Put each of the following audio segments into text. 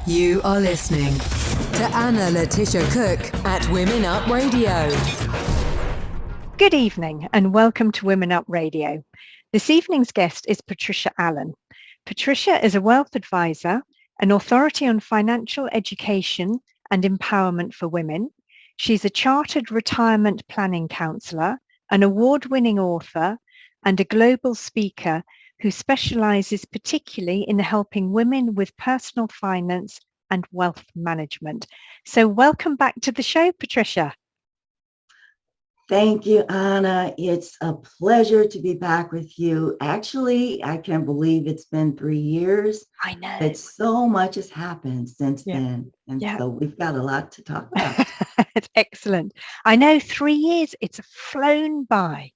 You are listening to Anna Letitia Cook at Women Up Radio. Good evening and welcome to Women Up Radio. This evening's guest is Patricia Allen. Patricia is a wealth advisor, an authority on financial education and empowerment for women. She's a chartered retirement planning counsellor, an award-winning author, and a global speaker who specialises particularly in helping women with personal finance and wealth management. So welcome back to the show, Patricia. Thank you, Anna. It's a pleasure to be back with you. Actually, I can't believe it's been 3 years. I know. But so much has happened since then. And so we've got a lot to talk about. It's excellent. I know 3 years, it's flown by,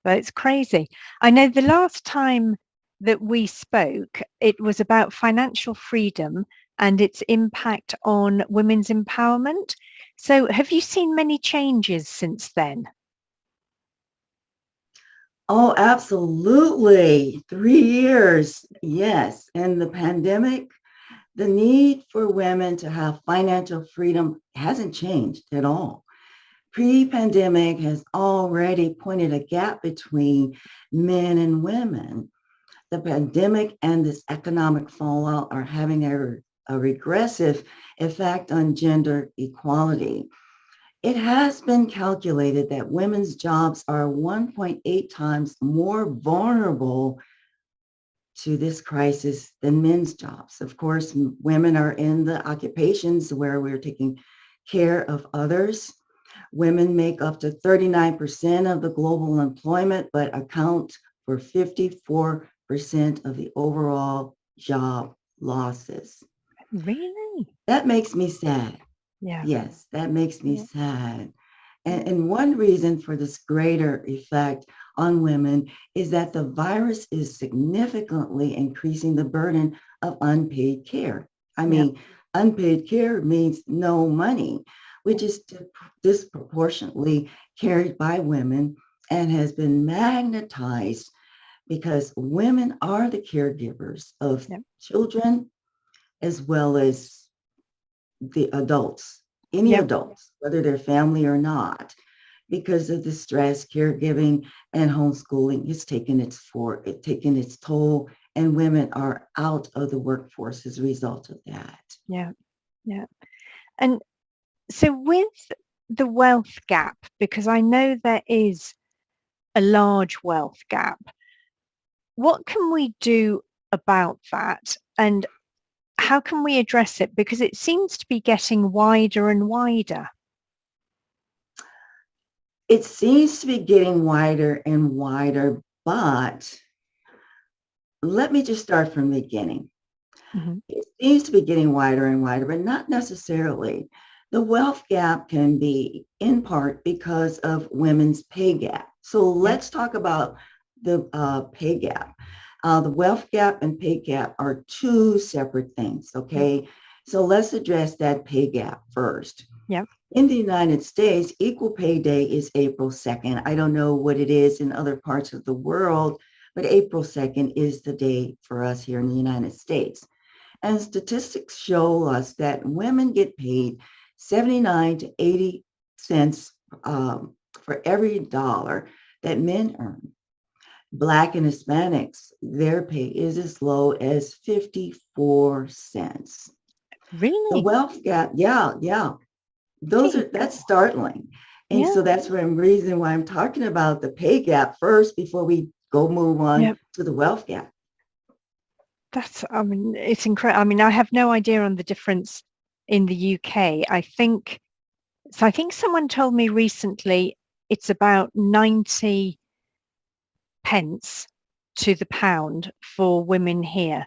but it's crazy. I know the last time that we spoke, it was about financial freedom and its impact on women's empowerment. So have you seen many changes since then? Oh, absolutely. 3 years. Yes. And the pandemic, the need for women to have financial freedom hasn't changed at all. Pre-pandemic has already pointed a gap between men and women. The pandemic and this economic fallout are having a regressive effect on gender equality. It has been calculated that women's jobs are 1.8 times more vulnerable to this crisis than men's jobs. Of course, women are in the occupations where we're taking care of others. Women make up to 39% of the global employment, but account for 54% of the overall job losses. Really? That makes me sad. Yeah. Yes, that makes me sad. And one reason for this greater effect on women is that the virus is significantly increasing the burden of unpaid care. I mean, unpaid care means no money, which is disproportionately carried by women and has been magnetized because women are the caregivers of children as well as the adults, any adults, whether they're family or not, because of the stress, caregiving, and homeschooling has taken its toll, and women are out of the workforce as a result of that. Yeah. And so with the wealth gap, because I know there is a large wealth gap, what can we do about that? And how can we address it? Because it seems to be getting wider and wider. It seems to be getting wider and wider, but let me just start from the beginning. Mm-hmm. It seems to be getting wider and wider, but not necessarily. The wealth gap can be in part because of women's pay gap. So let's talk about the pay gap. The wealth gap and pay gap are two separate things, okay? So let's address that pay gap first. Yeah. In the United States, Equal Pay Day is April 2nd. I don't know what it is in other parts of the world, but April 2nd is the day for us here in the United States. And statistics show us that women get paid 79 to 80 cents for every dollar that men earn. Black and Hispanics, their pay is as low as 54 cents. Really? The wealth gap, that's startling. And so that's the reason why I'm talking about the pay gap first before we move on to the wealth gap. It's incredible. I have no idea on the difference in the UK. I think someone told me recently it's about 90 pence to the pound for women here.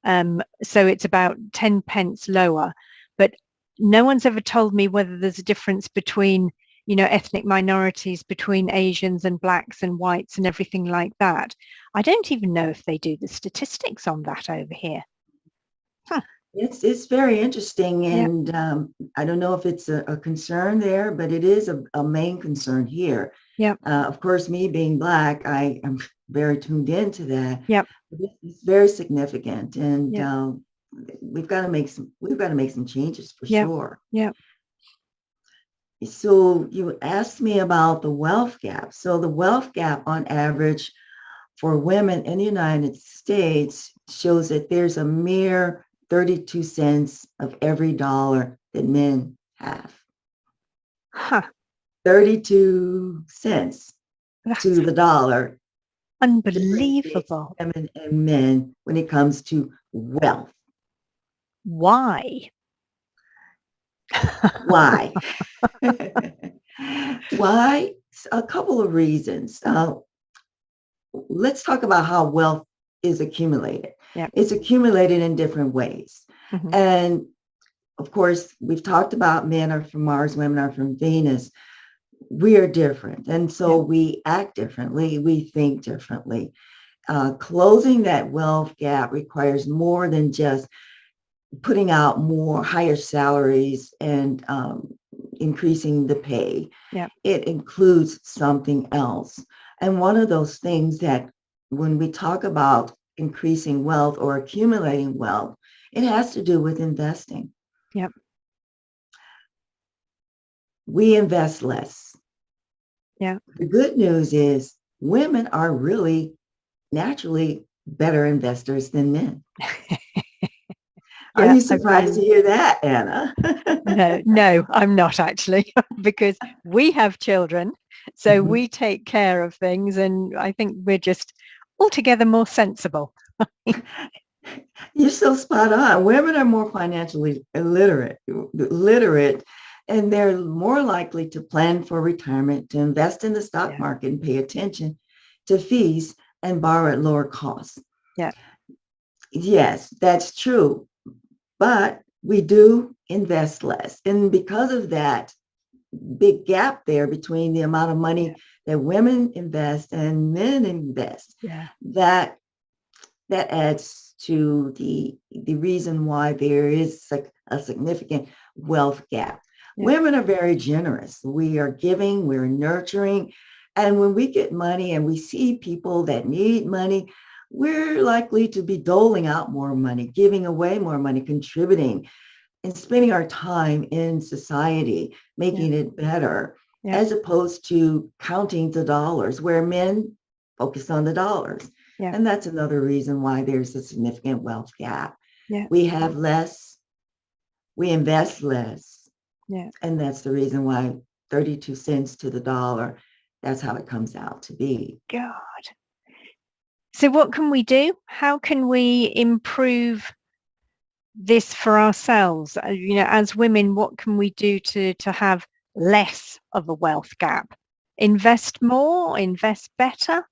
So it's about 10 pence lower, but no one's ever told me whether there's a difference between, ethnic minorities, between Asians and blacks and whites and everything like that. I don't even know if they do the statistics on that over here. Huh. It's very interesting, and I don't know if it's a concern there, but it is a main concern here. Yeah. Of course, me being Black, I am very tuned into that. Yep. It's very significant, and we've got to make some changes for Yeah. sure. Yeah. So you asked me about the wealth gap. So the wealth gap on average for women in the United States shows that there's a mere 32 cents of every dollar that men have. Huh. 32 cents That's to the dollar unbelievable. women and men when it comes to wealth. Why? Why? Why? A couple of reasons. Let's talk about how wealth is accumulated. Yeah. It's accumulated in different ways. Mhm. And of course, we've talked about men are from Mars, women are from Venus. We are different. And so we act differently. We think differently. Closing that wealth gap requires more than just putting out more higher salaries and increasing the pay. Yeah. It includes something else. And one of those things that when we talk about increasing wealth or accumulating wealth, it has to do with investing. Yep. We invest less. Yeah. The good news is women are really naturally better investors than men. Are Yeah, you surprised to hear that, Anna? No, I'm not actually, because we have children, so we take care of things, and I think we're just altogether more sensible. You're so spot on. Women are more financially literate, and they're more likely to plan for retirement, to invest in the stock market, and pay attention to fees and borrow at lower costs. Yeah. Yes, that's true. But we do invest less. And because of that big gap there between the amount of money that women invest and men invest, that adds to the reason why there is a significant wealth gap. Women are very generous. We are giving, we're nurturing. And when we get money and we see people that need money, we're likely to be doling out more money, giving away more money, contributing, and spending our time in society, making it better, as opposed to counting the dollars, where men focus on the dollars. And that's another reason why there's a significant wealth gap. We have less, we invest less. And that's the reason why 32 cents to the dollar, that's how it comes out to be. God. So what can we do? How can we improve this for ourselves? As women, what can we do to have less of a wealth gap? Invest more, invest better?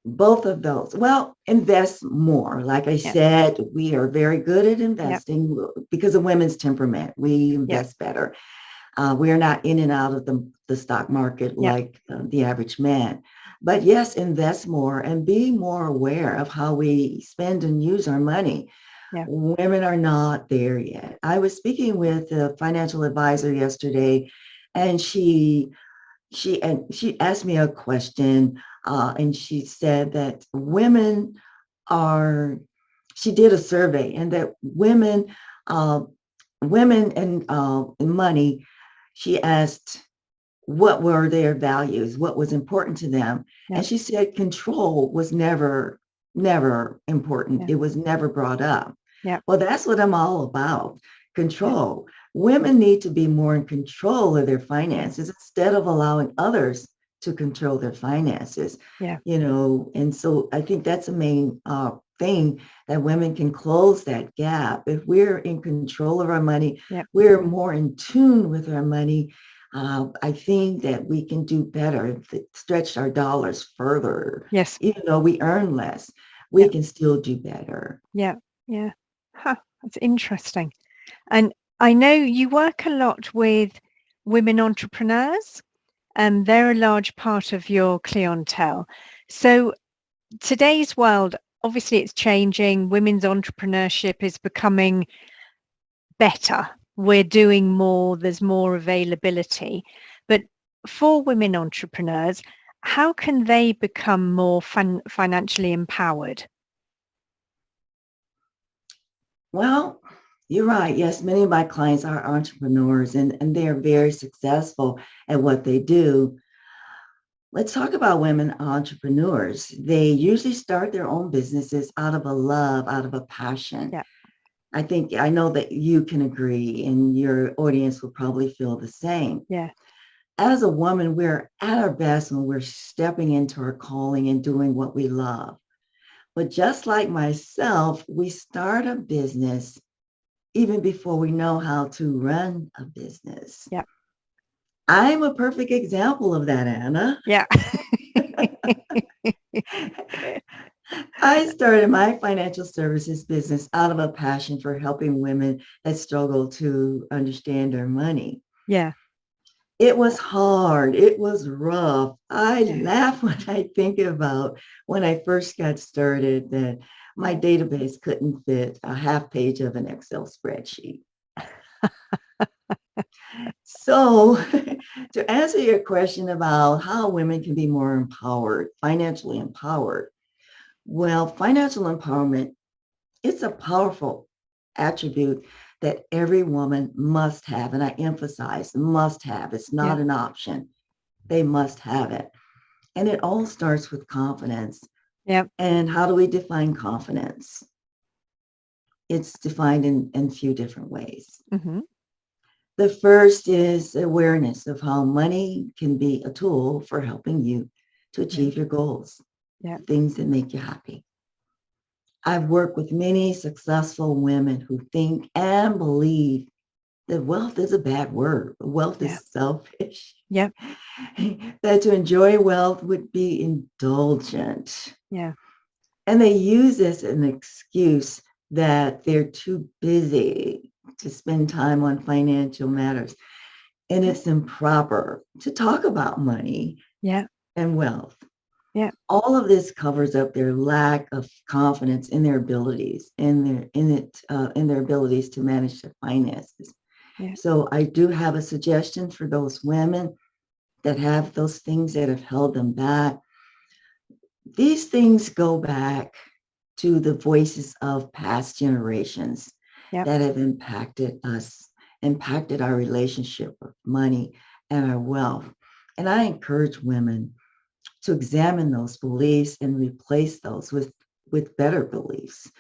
Both of those. Well, invest more. Like I said, we are very good at investing because of women's temperament. We invest better. We are not in and out of the stock market like the average man. But yes, invest more and be more aware of how we spend and use our money. Women are not there yet. I was speaking with a financial advisor yesterday, and she asked me a question, and she said that she did a survey, and that women and money, she asked what were their values, what was important to them. And she said control was never important. It was never brought up. Well, that's what I'm all about. Control. Women need to be more in control of their finances instead of allowing others to control their finances. And so I think that's the main thing, that women can close that gap. If we're in control of our money, we're more in tune with our money. I think that we can do better, stretch our dollars further. Even though we earn less, we can still do better. Huh, that's interesting. And I know you work a lot with women entrepreneurs, and they're a large part of your clientele. So today's world, obviously it's changing. Women's entrepreneurship is becoming better. We're doing more, there's more availability. But for women entrepreneurs, how can they become more financially empowered? Well, you're right. Yes, many of my clients are entrepreneurs and they are very successful at what they do. Let's talk about women entrepreneurs. They usually start their own businesses out of a love, out of a passion. Yeah. I know that you can agree and your audience will probably feel the same. Yeah. As a woman, we're at our best when we're stepping into our calling and doing what we love. But just like myself, we start a business even before we know how to run a business. Yeah. I'm a perfect example of that, Anna. Yeah. I started my financial services business out of a passion for helping women that struggle to understand their money. Yeah. It was hard. It was rough. I Yeah. laugh when I think about when I first got started that my database couldn't fit a half page of an Excel spreadsheet. So to answer your question about how women can be more empowered, financially empowered, well, financial empowerment, it's a powerful attribute that every woman must have. And I emphasize must have. It's not Yeah. an option. They must have it. And it all starts with confidence. Yeah. And how do we define confidence? It's defined in a few different ways. Mm-hmm. The first is awareness of how money can be a tool for helping you to achieve your goals, Yeah. things that make you happy. I've worked with many successful women who think and believe that wealth is a bad word. Wealth Yeah. is selfish. Yeah. That to enjoy wealth would be indulgent. Yeah. And they use this as an excuse that they're too busy to spend time on financial matters. And it's improper to talk about money Yeah. and wealth. Yeah. All of this covers up their lack of confidence in their abilities, in their abilities to manage their finances. Yeah. So I do have a suggestion for those women that have those things that have held them back. These things go back to the voices of past generations Yeah. that have impacted us, impacted our relationship with money and our wealth. And I encourage women to examine those beliefs and replace those with better beliefs,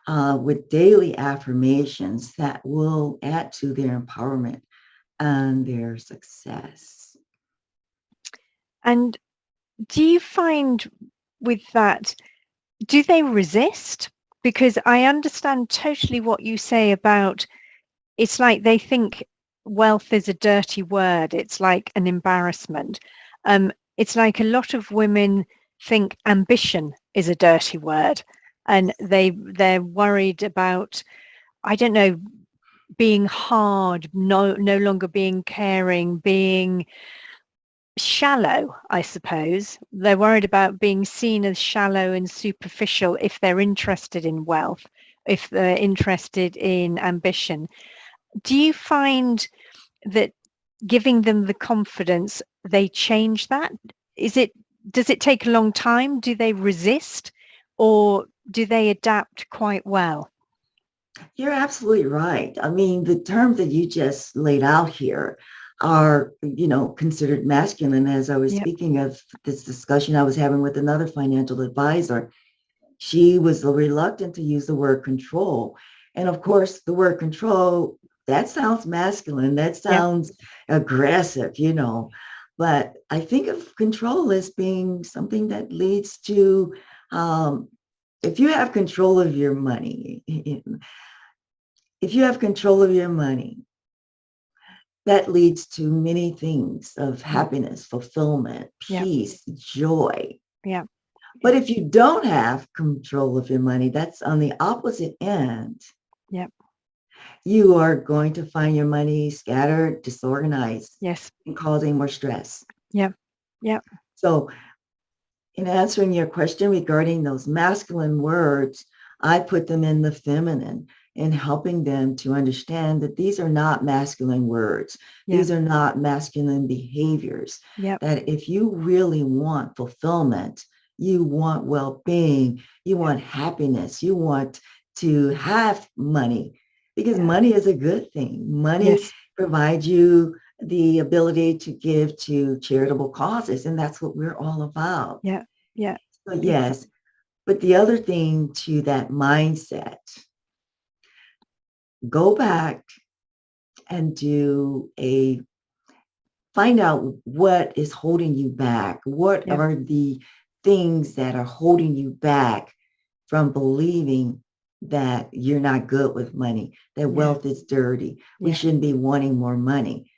with daily affirmations that will add to their empowerment and their success. And do you find with that, do they resist? Because I understand totally what you say about it's like they think wealth is a dirty word. It's like an embarrassment. It's like a lot of women think ambition is a dirty word, and they're worried about, I don't know, being hard, no longer being caring, being shallow, I suppose. They're worried about being seen as shallow and superficial if they're interested in wealth, if they're interested in ambition. Do you find that giving them the confidence, they change that? Does it take a long time? Do they resist or do they adapt quite well? You're absolutely right. I mean, the terms that you just laid out here are, considered masculine. As I was Yep. speaking of this discussion I was having with another financial advisor, she was reluctant to use the word control. And of course, the word control, that sounds masculine. That Yep. sounds aggressive, But I think of control as being something that leads to, if you have control of your money, if you have control of your money, that leads to many things of happiness, fulfillment, Yep. peace, joy. Yep. But if you don't have control of your money, that's on the opposite end. Yep. You are going to find your money scattered, disorganized, Yes. and causing more stress. Yep. Yep. So in answering your question regarding those masculine words, I put them in the feminine and helping them to understand that these are not masculine words. Yep. These are not masculine behaviors. Yep. That if you really want fulfillment, you want well-being, you want happiness, you want to have money, because money is a good thing. Money Yes. provides you the ability to give to charitable causes, and that's what we're all about. Yeah. Yeah. So yes, but the other thing to that mindset, go back and find out what is holding you back. What Yeah. are the things that are holding you back from believing that you're not good with money, that wealth is dirty, we Yeah. shouldn't be wanting more money?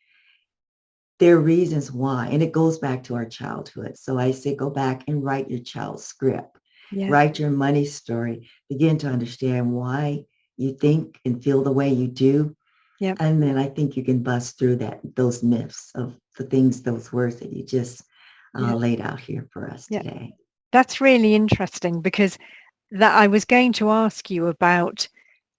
There are reasons why, and it goes back to our childhood. So I say go back and write your child's script. Yeah. Write your money story. Begin to understand why you think and feel the way you do. Yeah. And then I think you can bust through those myths of the things, those words that you just laid out here for us today. That's really interesting, because that I was going to ask you about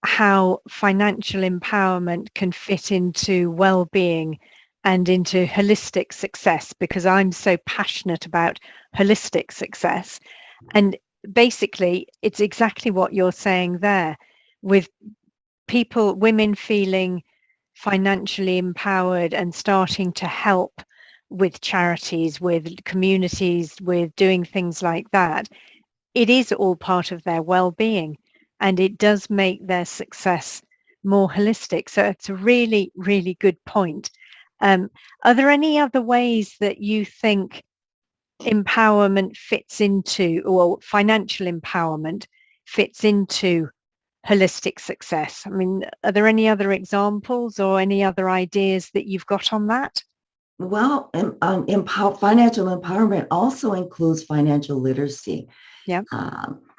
how financial empowerment can fit into well-being and into holistic success, because I'm so passionate about holistic success. And basically, it's exactly what you're saying there, with women feeling financially empowered and starting to help with charities, with communities, with doing things like that. It is all part of their well-being, and it does make their success more holistic. So it's a really, really good point. Are there any other ways that you think empowerment fits into, or financial empowerment fits into holistic success? I mean, are there any other examples or any other ideas that you've got on that? Well, financial empowerment also includes financial literacy. Yeah.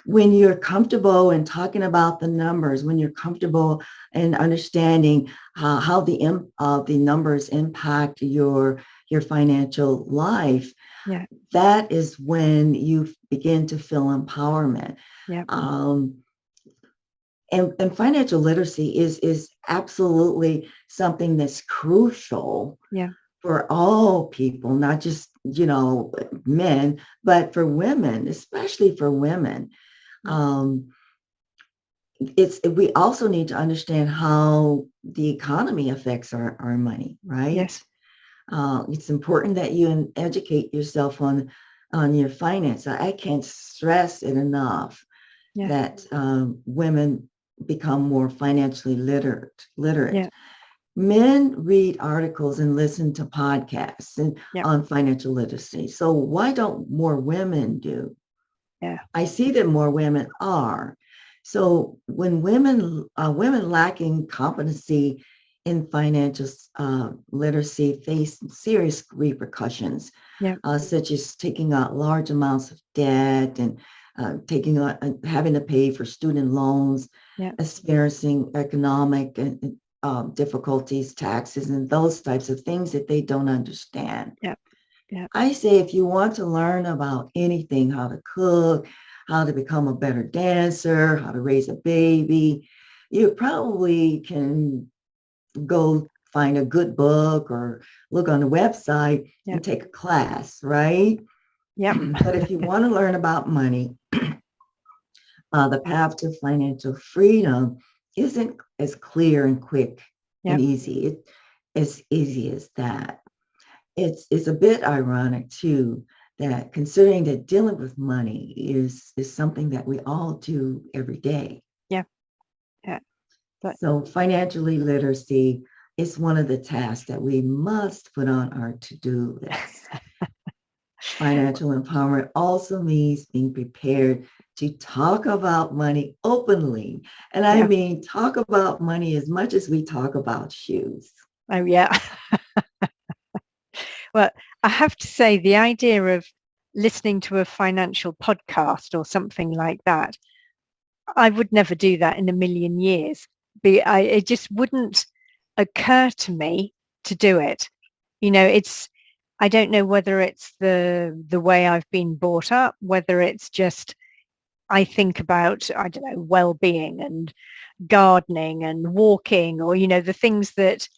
When you're comfortable in talking about the numbers, when you're comfortable in understanding how the numbers impact your financial life, Yeah. that is when you begin to feel empowerment. Yeah. And financial literacy is absolutely something that's crucial. Yeah. For all people, not just, men, but for women, especially for women. We also need to understand how the economy affects our money, right? Yes. It's important that you educate yourself on your finance. I can't stress it enough that women become more financially literate. Yeah. Men read articles and listen to podcasts on financial literacy. So why don't more women do? Yeah. I see that more women are. So when women lacking competency in financial literacy face serious repercussions, such as taking out large amounts of debt and having to pay for student loans, experiencing economic and difficulties, taxes, and those types of things that they don't understand. I say if you want to learn about anything, how to cook, how to become a better dancer, how to raise a baby, you probably can go find a good book or look on the website and take a class, right? Yeah. But if you want to learn about money, the path to financial freedom isn't as clear and quick and easy. As easy as that. It's a bit ironic too that considering that dealing with money is something that we all do every day. Yeah. So financially literacy is one of the tasks that we must put on our to-do list. Financial empowerment also means being prepared to talk about money openly. And I mean, talk about money as much as we talk about shoes. Oh, yeah. Well, I have to say the idea of listening to a financial podcast or something like that, I would never do that in a million years. It just wouldn't occur to me to do it. I don't know whether it's the way I've been brought up, whether it's just I think about, I don't know, well-being and gardening and walking, or, the things that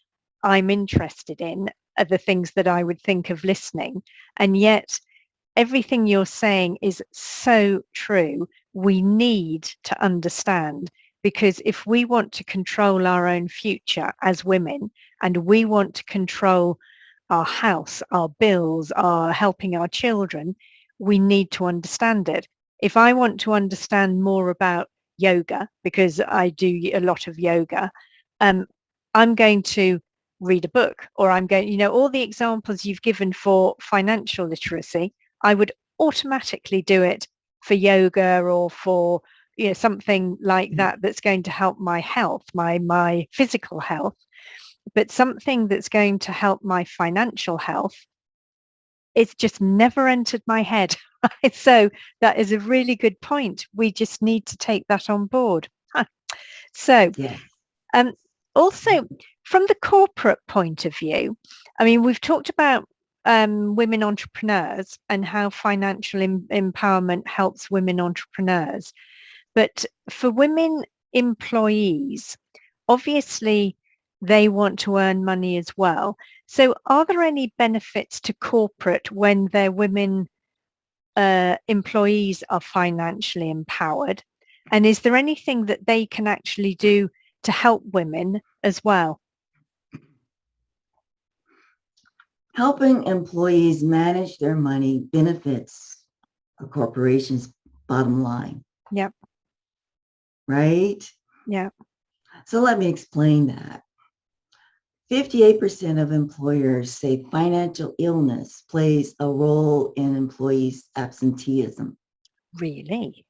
I'm interested in are the things that I would think of listening. And yet everything you're saying is so true. We need to understand because if we want to control our own future as women, and we want to control our house, our bills, our helping our children, we need to understand it. If I want to understand more about yoga, because I do a lot of yoga, I'm going to read a book, or I'm going, all the examples you've given for financial literacy, I would automatically do it for yoga or for something like that that's going to help my health, my physical health. But something that's going to help my financial health, it's just never entered my head. So that is a really good point. We just need to take that on board. So Yes. also from the corporate point of view, I mean, we've talked about women entrepreneurs and how financial empowerment helps women entrepreneurs. But for women employees, obviously they want to earn money as well. So are there any benefits to corporate when their women employees are financially empowered? And is there anything that they can actually do to help women as well? Helping employees manage their money benefits a corporation's bottom line. Yep. Right? Yeah. So let me explain that. 58% of employers say financial illness plays a role in employees' absenteeism. Really?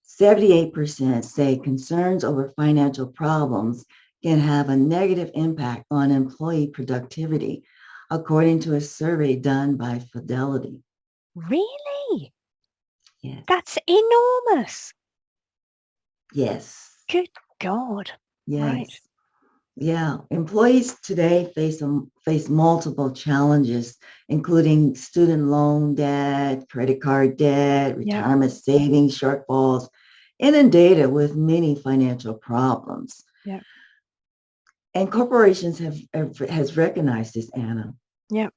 78% say concerns over financial problems can have a negative impact on employee productivity, according to a survey done by Fidelity. Really? Yes. That's enormous. Yes. Good God. Yes. Right. Yeah. Employees today face multiple challenges, including student loan debt, credit card debt, retirement savings shortfalls, inundated with many financial problems. Yeah. And corporations has recognized this, Anna. Yeah.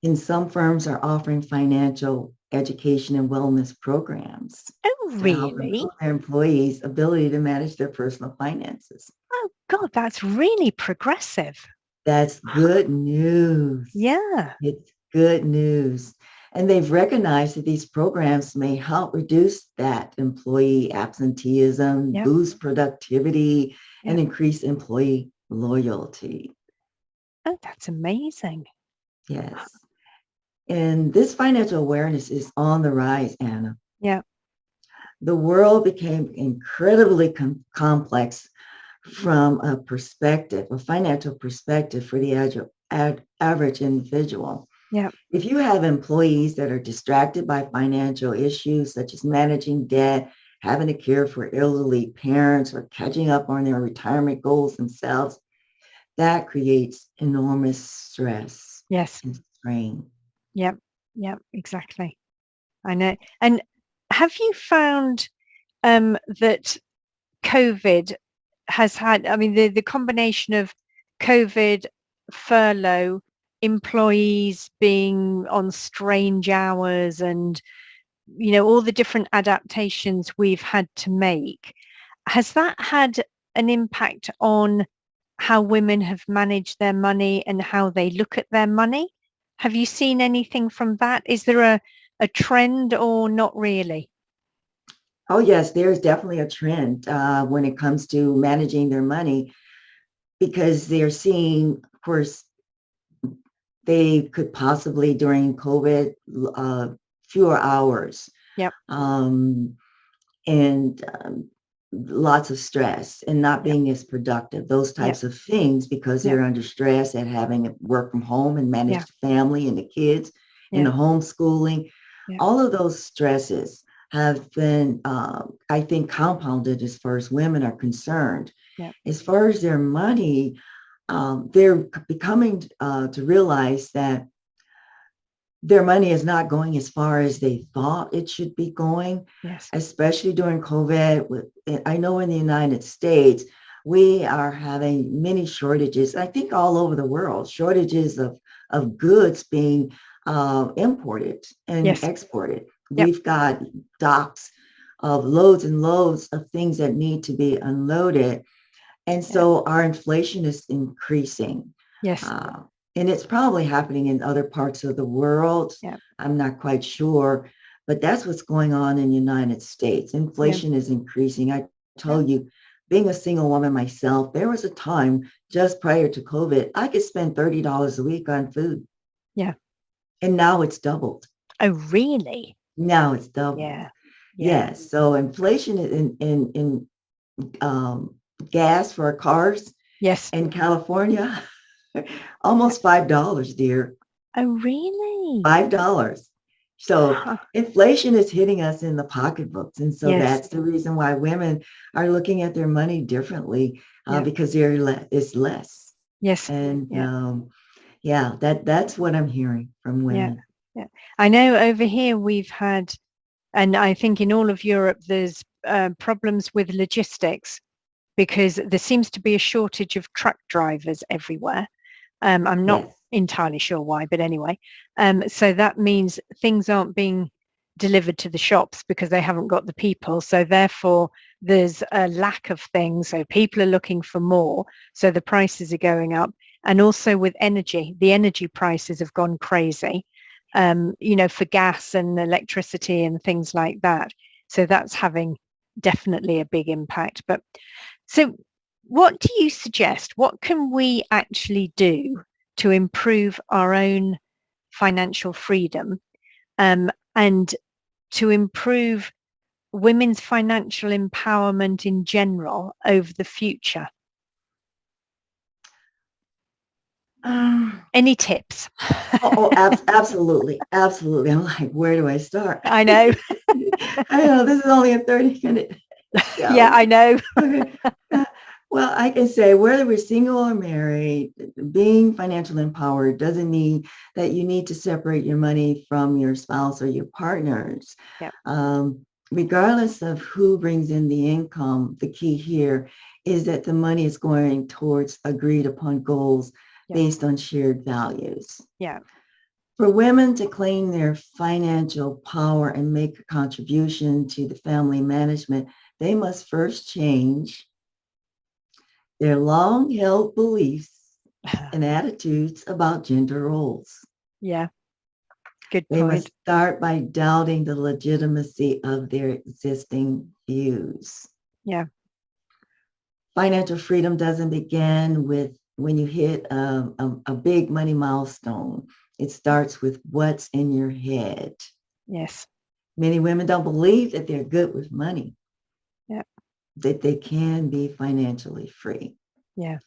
And some firms are offering financial education and wellness programs Oh, to help really? improve their employees' ability to manage their personal finances. Oh, God, that's really progressive. That's good news. Yeah. It's good news. And they've recognized that these programs may help reduce that employee absenteeism, boost productivity, and increase employee loyalty. Oh, that's amazing. Yes. And this financial awareness is on the rise, Anna. Yeah. The world became incredibly complex from a financial perspective for the average individual. Yeah. If you have employees that are distracted by financial issues such as managing debt, having to care for elderly parents, or catching up on their retirement goals themselves, that creates enormous stress and strain. Yep. Yep. Exactly. I know. And have you found that COVID has had, I mean, the combination of COVID, furlough, employees being on strange hours, and, all the different adaptations we've had to make, has that had an impact on how women have managed their money and how they look at their money? Have you seen anything from that? Is there a trend or not really? Oh, yes, there's definitely a trend when it comes to managing their money, because they're seeing, of course, they could possibly during COVID, fewer hours. Yep. And lots of stress and not being as productive, those types of things, because they're under stress at having to work from home and manage the family and the kids and the homeschooling. All of those stresses have been, I think, compounded as far as women are concerned. As far as their money, they're becoming to realize that their money is not going as far as they thought it should be going, especially during COVID. I know in the United States, we are having many shortages, I think all over the world, shortages of goods being imported and exported. We've got docks of loads and loads of things that need to be unloaded. And so our inflation is increasing. Yes. And it's probably happening in other parts of the world. Yeah. I'm not quite sure, but that's what's going on in the United States. Inflation is increasing. I told you, being a single woman myself, there was a time just prior to COVID, I could spend $30 a week on food. Yeah. And now it's doubled. Oh, really? Now it's doubled. Yeah. Yes. So inflation in gas for our cars. Yes. In California, almost $5, dear. Oh, really? $5. So inflation is hitting us in the pocketbooks. And so that's the reason why women are looking at their money differently, because it's less. Yes. And that's what I'm hearing from women. Yeah. I know over here we've had, and I think in all of Europe, there's problems with logistics because there seems to be a shortage of truck drivers everywhere. I'm not entirely sure why, but anyway. So that means things aren't being delivered to the shops because they haven't got the people. So therefore, there's a lack of things. So people are looking for more. So the prices are going up. And also with energy, the energy prices have gone crazy, for gas and electricity and things like that. So that's having definitely a big impact. But so what do you suggest? What can we actually do to improve our own financial freedom, and to improve women's financial empowerment in general over the future? Any tips? Absolutely. Absolutely. I'm like, where do I start? I know. I know this is only a 30-minute show. Yeah, I know. Okay. Well, I can say whether we're single or married, being financially empowered doesn't mean that you need to separate your money from your spouse or your partners. Regardless of who brings in the income, the key here is that the money is going towards agreed upon goals based on shared values. Yeah. For women to claim their financial power and make a contribution to the family management, they must first change their long-held beliefs and attitudes about gender roles. Yeah. Good They point. must start by doubting the legitimacy of their existing views. Yeah. Financial freedom doesn't begin with when you hit a big money milestone. It starts with what's in your head. Yes. Many women don't believe that they're good with money. Yeah. That they can be financially free. Yeah.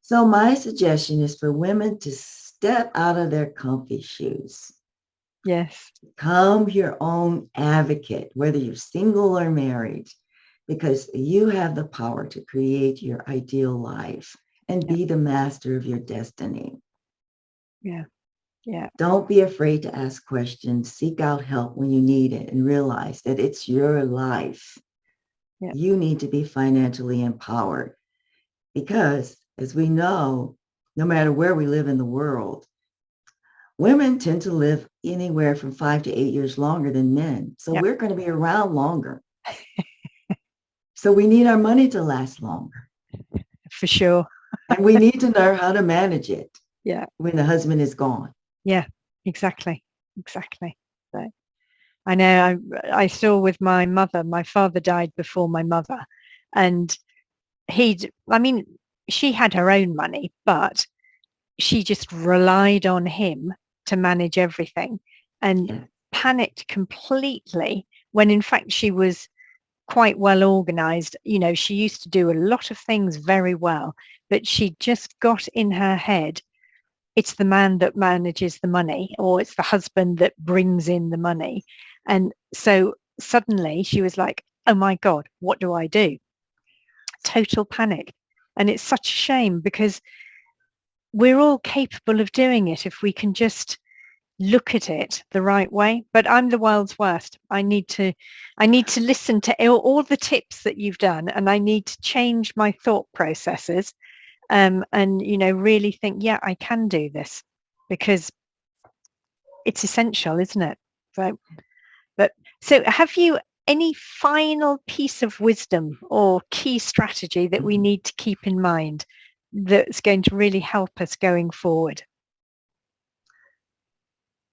So my suggestion is for women to step out of their comfy shoes. Yes. Become your own advocate, whether you're single or married, because you have the power to create your ideal life and be the master of your destiny. Yeah. Yeah. Don't be afraid to ask questions. Seek out help when you need it and realize that it's your life. Yeah. You need to be financially empowered because, as we know, no matter where we live in the world, women tend to live anywhere from 5 to 8 years longer than men. So we're going to be around longer. So we need our money to last longer. For sure. And we need to know how to manage it. Yeah. When the husband is gone. Yeah, exactly. Exactly. So I know I saw with my mother, my father died before my mother, and she had her own money, but she just relied on him to manage everything and panicked completely when in fact she was quite well organized. She used to do a lot of things very well, but she just got in her head, it's the man that manages the money, or it's the husband that brings in the money. And so suddenly she was like, oh my God, what do I do? Total panic. And it's such a shame because we're all capable of doing it if we can just look at it the right way. But I'm the world's worst. I need to listen to all the tips that you've done, and I need to change my thought processes, and really think, yeah, I can do this, because it's essential, isn't it? So have you any final piece of wisdom or key strategy that we need to keep in mind that's going to really help us going forward?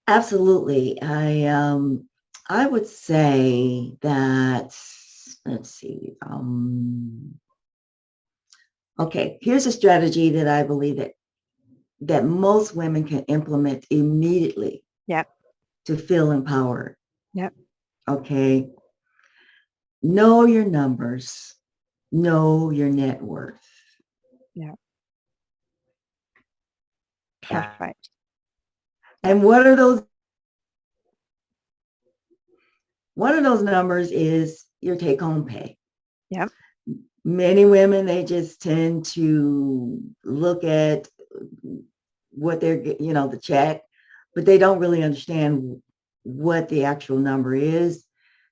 Absolutely. I would say that, let's see. Okay, here's a strategy that I believe that most women can implement immediately. Yep. To feel empowered. Yep. Okay. Know your numbers. Know your net worth. Yeah. Perfect. And what are those? One of those numbers is your take-home pay. Yep. Many women, they just tend to look at what they're, the check, but they don't really understand what the actual number is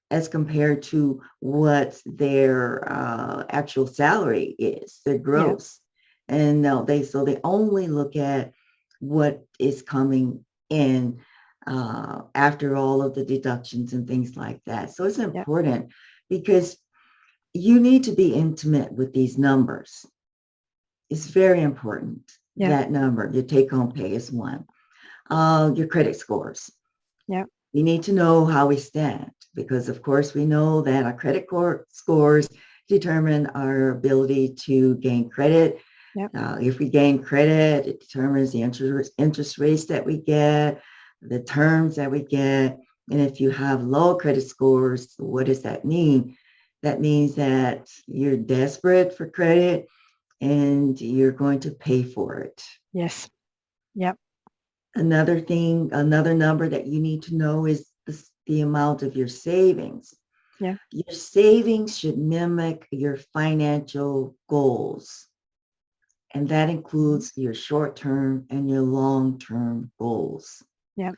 as compared to what their actual salary is, their gross. Yep. And no, they only look at what is coming in after all of the deductions and things like that. So it's important because you need to be intimate with these numbers. It's very important. That number, your take-home pay is one. Your credit scores. Yeah. You need to know how we stand because, of course, we know that our credit scores determine our ability to gain credit. Yep. If we gain credit, it determines the interest rates that we get, the terms that we get. And if you have low credit scores, what does that mean? That means that you're desperate for credit and you're going to pay for it. Yes. Yep. Another number that you need to know is the amount of your savings. Yeah. Your savings should mimic your financial goals. And that includes your short-term and your long-term goals. Yeah.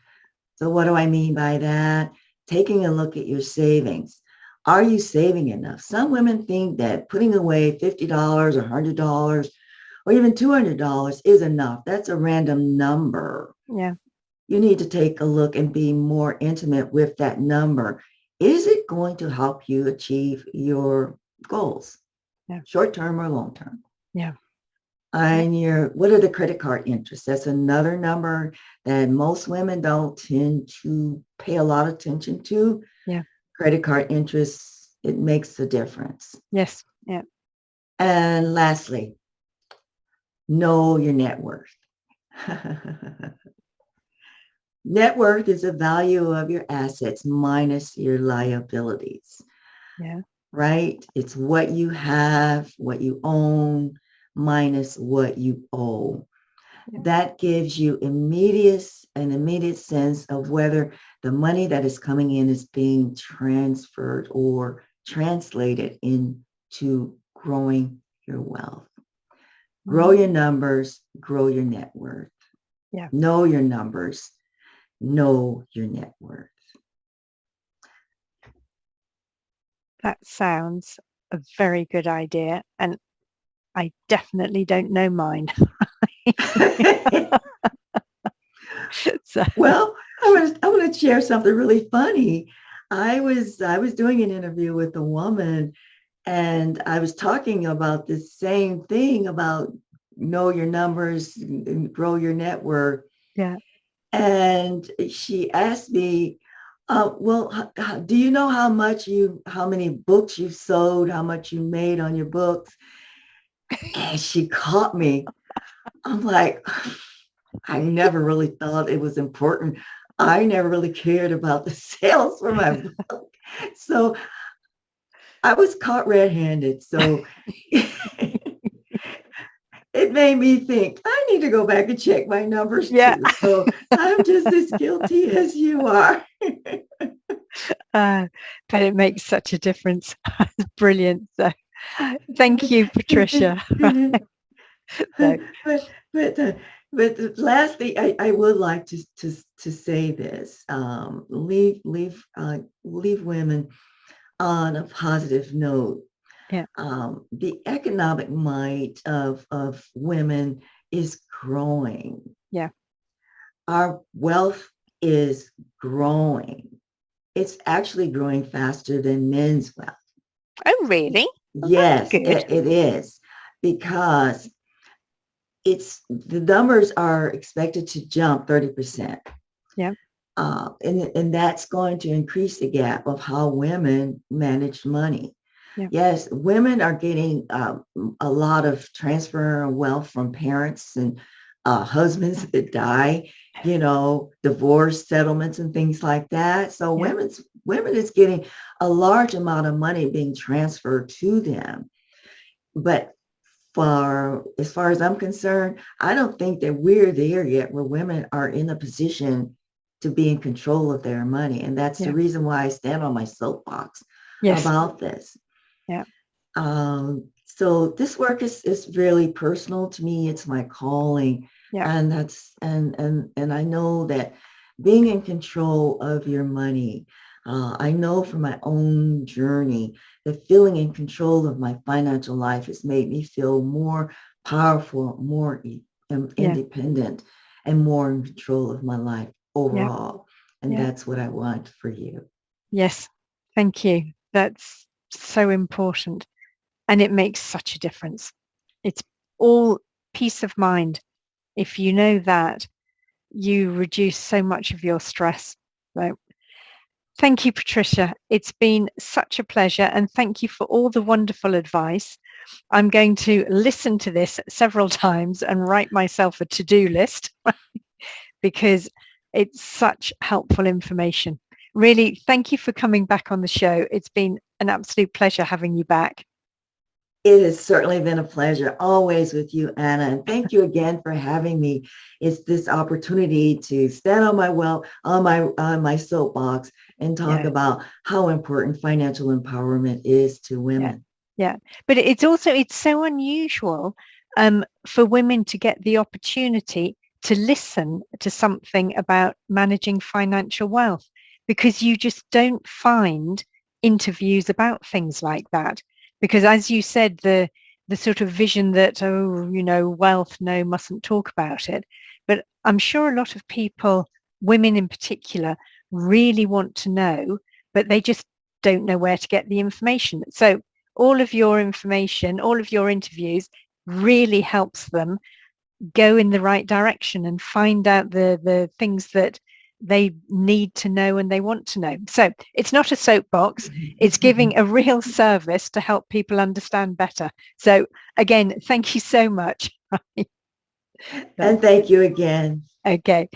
So what do I mean by that? Taking a look at your savings. Are you saving enough? Some women think that putting away $50 or $100 or even $200 is enough. That's a random number. Yeah. You need to take a look and be more intimate with that number. Is it going to help you achieve your goals? Yeah. Short-term or long-term? Yeah. And what are the credit card interests? That's another number that most women don't tend to pay a lot of attention to. Yeah. Credit card interests, it makes a difference. Yes. Yeah. And lastly, know your net worth. Net worth is the value of your assets minus your liabilities. Yeah. Right? It's what you have, what you own, minus what you owe. Yeah. That gives you an immediate sense of whether the money that is coming in is being transferred or translated into growing your wealth. Grow your numbers, grow your net worth. Yeah. Know your numbers, know your net worth. That sounds a very good idea. And I definitely don't know mine. Well, I'm going to share something really funny. I was doing an interview with a woman and I was talking about the same thing about know your numbers and grow your net worth. Yeah. And she asked me, well, do you know how many books you've sold, how much you made on your books? And she caught me. I'm like, I never really thought it was important. I never really cared about the sales for my book. So I was caught red-handed. So it made me think, I need to go back and check my numbers too. So I'm just as guilty as you are. But it makes such a difference. Brilliant. So thank you, Patricia. But lastly, I would like to say this: leave women on a positive note. Yeah. The economic might of women is growing. Yeah. Our wealth is growing. it's actually growing faster than men's wealth. Oh, really? Well, that's Yes, good. it is, because the numbers are expected to jump 30%. Yeah. And that's going to increase the gap of how women manage money. Yeah. Yes, women are getting a lot of transfer of wealth from parents and husbands that die, divorce settlements and things like that. So Yeah. women is getting a large amount of money being transferred to them. But as far as I'm concerned, I don't think that we're there yet where women are in a position to be in control of their money. And that's the Yeah. reason why I stand on my soapbox Yes. about this. Yeah. So this work is really personal to me. It's my calling. Yeah. And and I know that being in control of your money, I know from my own journey that feeling in control of my financial life has made me feel more powerful, more independent, and more in control of my life overall. And Yeah. that's what I want for you. Yes. Thank you. That's so important. And it makes such a difference. It's all peace of mind. If you know that, you reduce so much of your stress. So thank you, Patricia. It's been such a pleasure. And thank you for all the wonderful advice. I'm going to listen to this several times and write myself a to-do list because it's such helpful information. Really, thank you for coming back on the show. It's been an absolute pleasure having you back. It has certainly been a pleasure, always with you, Anna. And thank you again for having me. It's this opportunity to stand on my soapbox and talk Yeah. about how important financial empowerment is to women. Yeah. But it's so unusual for women to get the opportunity to listen to something about managing financial wealth, because you just don't find interviews about things like that. Because as you said, the sort of vision that, wealth, no, mustn't talk about it. But I'm sure a lot of people, women in particular, really want to know, but they just don't know where to get the information. So all of your information, all of your interviews really helps them go in the right direction and find out the things that they need to know and they want to know. So it's not a soapbox. It's giving a real service to help people understand better. So again, thank you so much. And thank you again. Okay.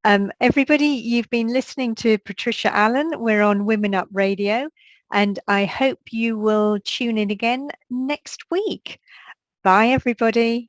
Everybody, you've been listening to Patricia Allen. We're on Women Up Radio, and I hope you will tune in again next week. Bye, everybody.